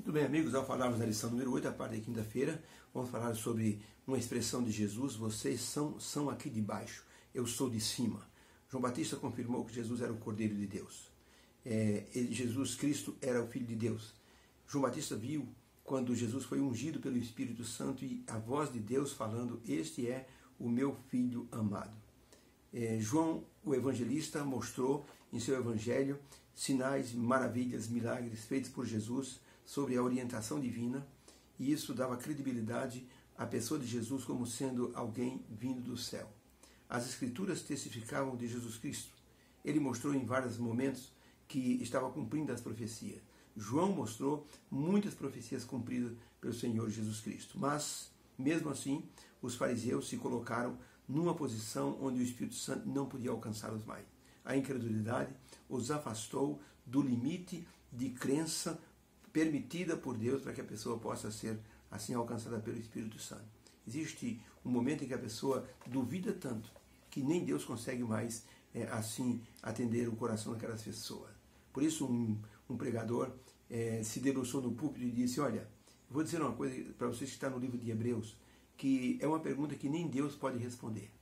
Tudo bem, amigos? Ao falarmos da lição número 8, a parte da quinta-feira, vamos falar sobre uma expressão de Jesus: vocês são aqui de baixo, eu sou de cima. João Batista confirmou que Jesus era o Cordeiro de Deus. Jesus Cristo era o Filho de Deus. João Batista viu quando Jesus foi ungido pelo Espírito Santo e a voz de Deus falando: este é o meu Filho amado. João, o evangelista, mostrou em seu evangelho sinais, maravilhas, milagres feitos por Jesus sobre a orientação divina, e isso dava credibilidade à pessoa de Jesus como sendo alguém vindo do céu. As Escrituras testificavam de Jesus Cristo. Ele mostrou em vários momentos que estava cumprindo as profecias. João mostrou muitas profecias cumpridas pelo Senhor Jesus Cristo. Mas, mesmo assim, os fariseus se colocaram numa posição onde o Espírito Santo não podia alcançá-los mais. A incredulidade os afastou do limite de crença permitida por Deus para que a pessoa possa ser assim alcançada pelo Espírito Santo. Existe um momento em que a pessoa duvida tanto que nem Deus consegue mais assim atender o coração daquelas pessoas. Por isso um pregador se debruçou no púlpito e disse: olha, vou dizer uma coisa para vocês que está no livro de Hebreus, que é uma pergunta que nem Deus pode responder,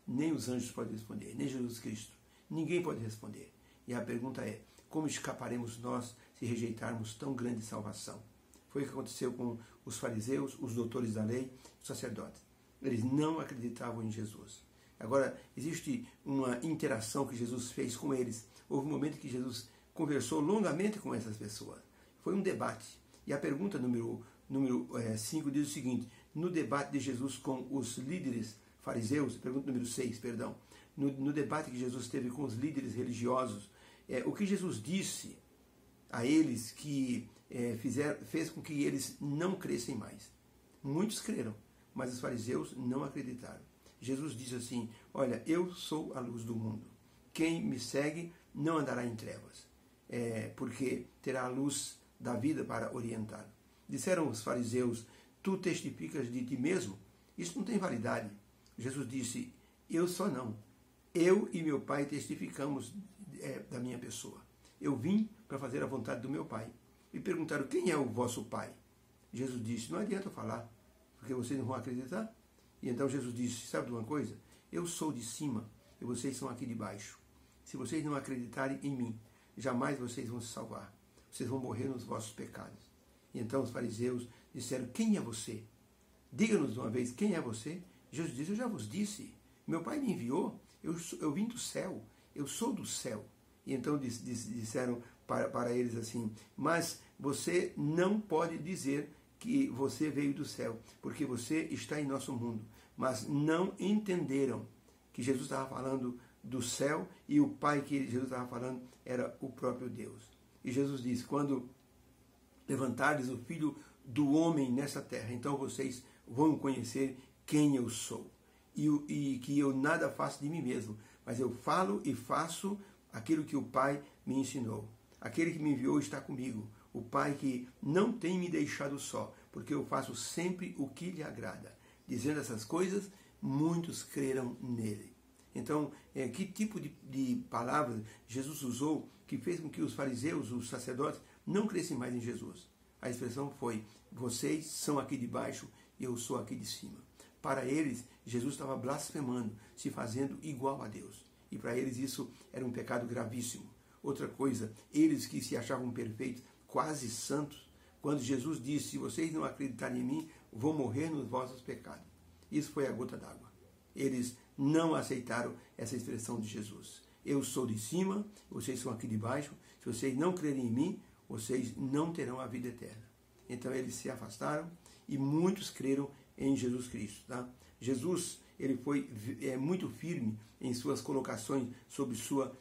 nem os anjos podem responder, nem Jesus Cristo. Ninguém pode responder. E a pergunta é: como escaparemos nós se rejeitarmos tão grande salvação? Foi o que aconteceu com os fariseus, os doutores da lei, os sacerdotes. Eles não acreditavam em Jesus. Agora, existe uma interação que Jesus fez com eles. Houve um momento que Jesus conversou longamente com essas pessoas. Foi um debate. E a pergunta número 5 diz o seguinte: no debate de Jesus com os líderes fariseus, pergunta número 6, perdão, no debate que Jesus teve com os líderes religiosos, o que Jesus disse a eles que fez com que eles não crescem mais. Muitos creram, mas os fariseus não acreditaram. Jesus disse assim: olha, eu sou a luz do mundo. Quem me segue não andará em trevas, porque terá a luz da vida para orientar. Disseram os fariseus: tu testificas de ti mesmo? Isso não tem validade. Jesus disse: eu só não. Eu e meu Pai testificamos da minha pessoa. Eu vim para fazer a vontade do meu Pai. E perguntaram: quem é o vosso Pai? Jesus disse: não adianta falar, porque vocês não vão acreditar. E então Jesus disse: sabe de uma coisa? Eu sou de cima e vocês são aqui de baixo. Se vocês não acreditarem em mim, jamais vocês vão se salvar. Vocês vão morrer nos vossos pecados. E então os fariseus disseram: quem é você? Diga-nos de uma vez, quem é você? Jesus disse: eu já vos disse. Meu Pai me enviou. Eu vim do céu. Eu sou do céu. E então disseram para eles assim: mas você não pode dizer que você veio do céu, porque você está em nosso mundo. Mas não entenderam que Jesus estava falando do céu e o Pai que Jesus estava falando era o próprio Deus. E Jesus disse: quando levantares o Filho do Homem nessa terra, então vocês vão conhecer quem eu sou. E que eu nada faço de mim mesmo, mas eu falo e faço aquilo que o Pai me ensinou. Aquele que me enviou está comigo. O Pai que não tem me deixado só, porque eu faço sempre o que lhe agrada. Dizendo essas coisas, muitos creram nele. Então, que tipo de palavras Jesus usou que fez com que os fariseus, os sacerdotes, não crescem mais em Jesus? A expressão foi: vocês são aqui de baixo e eu sou aqui de cima. Para eles, Jesus estava blasfemando, se fazendo igual a Deus. E para eles isso era um pecado gravíssimo. Outra coisa, eles que se achavam perfeitos, quase santos, quando Jesus disse: se vocês não acreditarem em mim, vão morrer nos vossos pecados. Isso foi a gota d'água. Eles não aceitaram essa expressão de Jesus. Eu sou de cima, vocês são aqui de baixo. Se vocês não crerem em mim, vocês não terão a vida eterna. Então eles se afastaram e muitos creram em Jesus Cristo. Tá? Jesus, ele foi muito firme em suas colocações sobre sua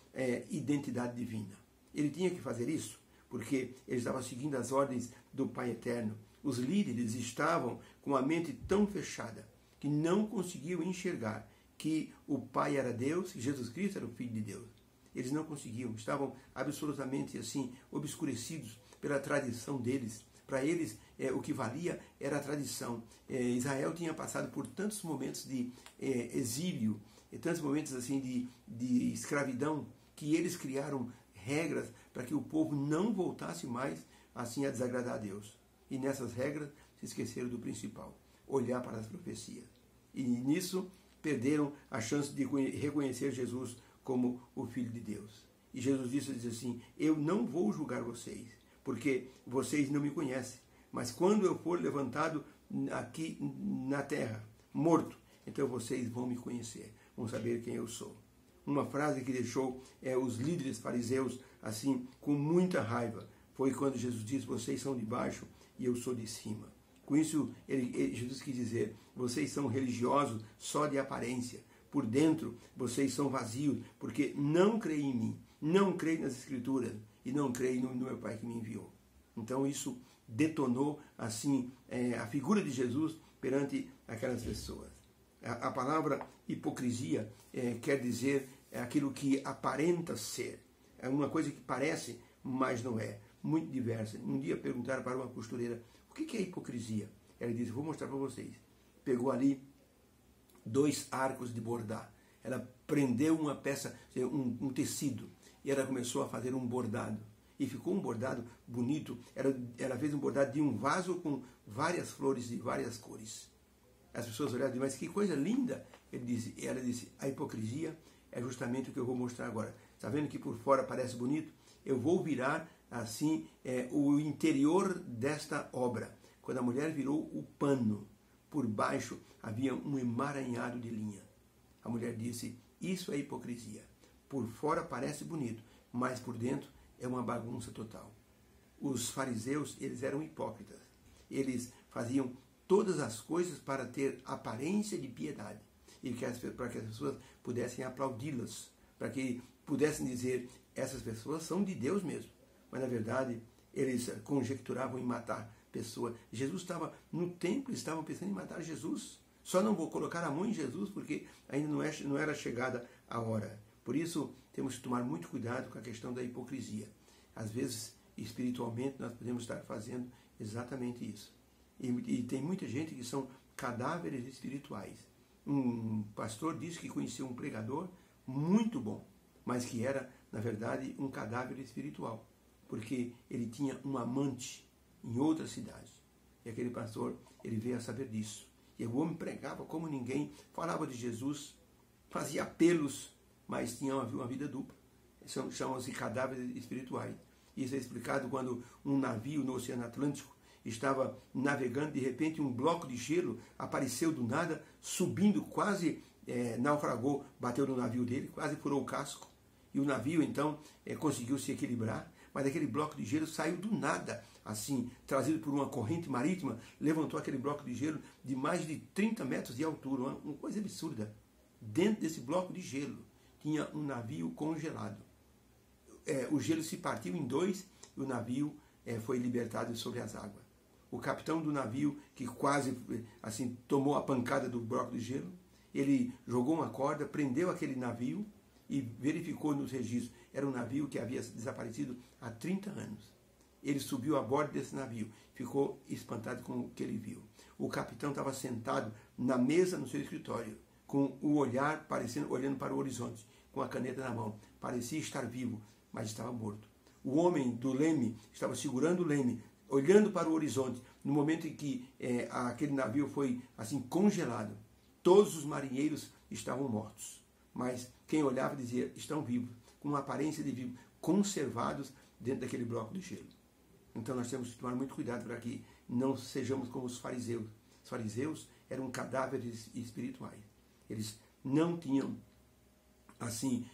identidade divina. Ele tinha que fazer isso porque ele estava seguindo as ordens do Pai Eterno. Os líderes estavam com a mente tão fechada que não conseguiam enxergar que o Pai era Deus e Jesus Cristo era o Filho de Deus. Eles não conseguiam, estavam absolutamente assim, obscurecidos pela tradição deles. Para eles, o que valia era a tradição. Israel tinha passado por tantos momentos de exílio, tantos momentos assim de escravidão, que eles criaram regras para que o povo não voltasse mais assim a desagradar a Deus. E nessas regras se esqueceram do principal, olhar para as profecias. E nisso perderam a chance de reconhecer Jesus como o Filho de Deus. E Jesus disse assim, eu não vou julgar vocês, porque vocês não me conhecem. Mas quando eu for levantado aqui na terra, morto, então vocês vão me conhecer, vão saber quem eu sou. Uma frase que deixou os líderes fariseus assim com muita raiva foi quando Jesus disse, vocês são de baixo e eu sou de cima. Com isso, Jesus quis dizer, vocês são religiosos só de aparência. Por dentro, vocês são vazios, porque não creem em mim, não creem nas Escrituras e não creem no meu Pai que me enviou. Então isso detonou assim a figura de Jesus perante aquelas pessoas. A palavra hipocrisia quer dizer aquilo que aparenta ser. É uma coisa que parece, mas não é. Muito diversa. Um dia perguntaram para uma costureira, o que é hipocrisia? Ela disse, vou mostrar para vocês. Pegou ali 2 arcos de bordar. Ela prendeu uma peça, um tecido, e ela começou a fazer um bordado. E ficou um bordado bonito. Ela fez um bordado de um vaso com várias flores de várias cores. As pessoas olharam e disseram, mas que coisa linda! Ela disse, a hipocrisia é justamente o que eu vou mostrar agora. Está vendo que por fora parece bonito? Eu vou virar assim o interior desta obra. Quando a mulher virou o pano, por baixo havia um emaranhado de linha. A mulher disse, isso é hipocrisia. Por fora parece bonito, mas por dentro é uma bagunça total. Os fariseus, eles eram hipócritas. Eles faziam todas as coisas para ter aparência de piedade. E para que as pessoas pudessem aplaudi-las. Para que pudessem dizer, essas pessoas são de Deus mesmo. Mas, na verdade, eles conjecturavam em matar pessoas. Jesus estava no templo, estavam pensando em matar Jesus. Só não vou colocar a mão em Jesus, porque ainda não era chegada a hora. Por isso, temos que tomar muito cuidado com a questão da hipocrisia. Às vezes, espiritualmente, nós podemos estar fazendo exatamente isso. E tem muita gente que são cadáveres espirituais. Um pastor disse que conhecia um pregador muito bom, mas que era, na verdade, um cadáver espiritual, porque ele tinha um amante em outra cidade. E aquele pastor, ele veio a saber disso. E o homem pregava como ninguém, falava de Jesus, fazia apelos, mas tinha uma vida dupla. Chamam-se cadáveres espirituais. Isso é explicado quando um navio no Oceano Atlântico estava navegando, de repente um bloco de gelo apareceu do nada, subindo, quase naufragou, bateu no navio dele, quase furou o casco. E o navio, então, conseguiu se equilibrar, mas aquele bloco de gelo saiu do nada, assim, trazido por uma corrente marítima, levantou aquele bloco de gelo de mais de 30 metros de altura, uma coisa absurda. Dentro desse bloco de gelo tinha um navio congelado. O gelo se partiu em 2 e o navio foi libertado sobre as águas. O capitão do navio, que quase assim tomou a pancada do bloco de gelo, ele jogou uma corda, prendeu aquele navio e verificou nos registros. Era um navio que havia desaparecido há 30 anos. Ele subiu a bordo desse navio, ficou espantado com o que ele viu. O capitão estava sentado na mesa no seu escritório, com o olhar olhando para o horizonte, com a caneta na mão. Parecia estar vivo, mas estava morto. O homem do leme estava segurando o leme, olhando para o horizonte. No momento em que aquele navio foi assim congelado, todos os marinheiros estavam mortos. Mas quem olhava dizia, estão vivos, com uma aparência de vivo, conservados dentro daquele bloco de gelo. Então nós temos que tomar muito cuidado para que não sejamos como os fariseus. Os fariseus eram cadáveres espirituais. Eles não tinham assim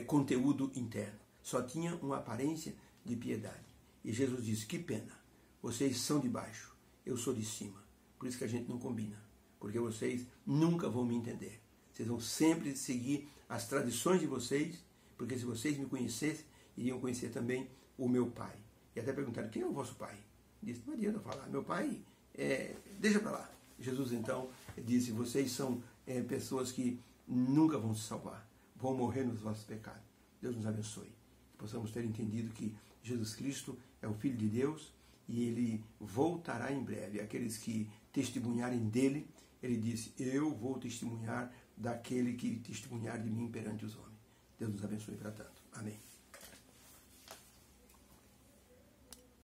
conteúdo interno. Só tinham uma aparência de piedade. E Jesus disse, que pena, vocês são de baixo, eu sou de cima. Por isso que a gente não combina. Porque vocês nunca vão me entender. Vocês vão sempre seguir as tradições de vocês, porque se vocês me conhecessem, iriam conhecer também o meu Pai. E até perguntaram, quem é o vosso pai? Disse, não adianta falar, meu pai, deixa para lá. Jesus então disse, vocês são pessoas que nunca vão se salvar, vão morrer nos vossos pecados. Deus nos abençoe. Que possamos ter entendido que Jesus Cristo é o Filho de Deus e Ele voltará em breve. Aqueles que testemunharem dele, Ele disse, eu vou testemunhar daquele que testemunhar de mim perante os homens. Deus nos abençoe para tanto. Amém.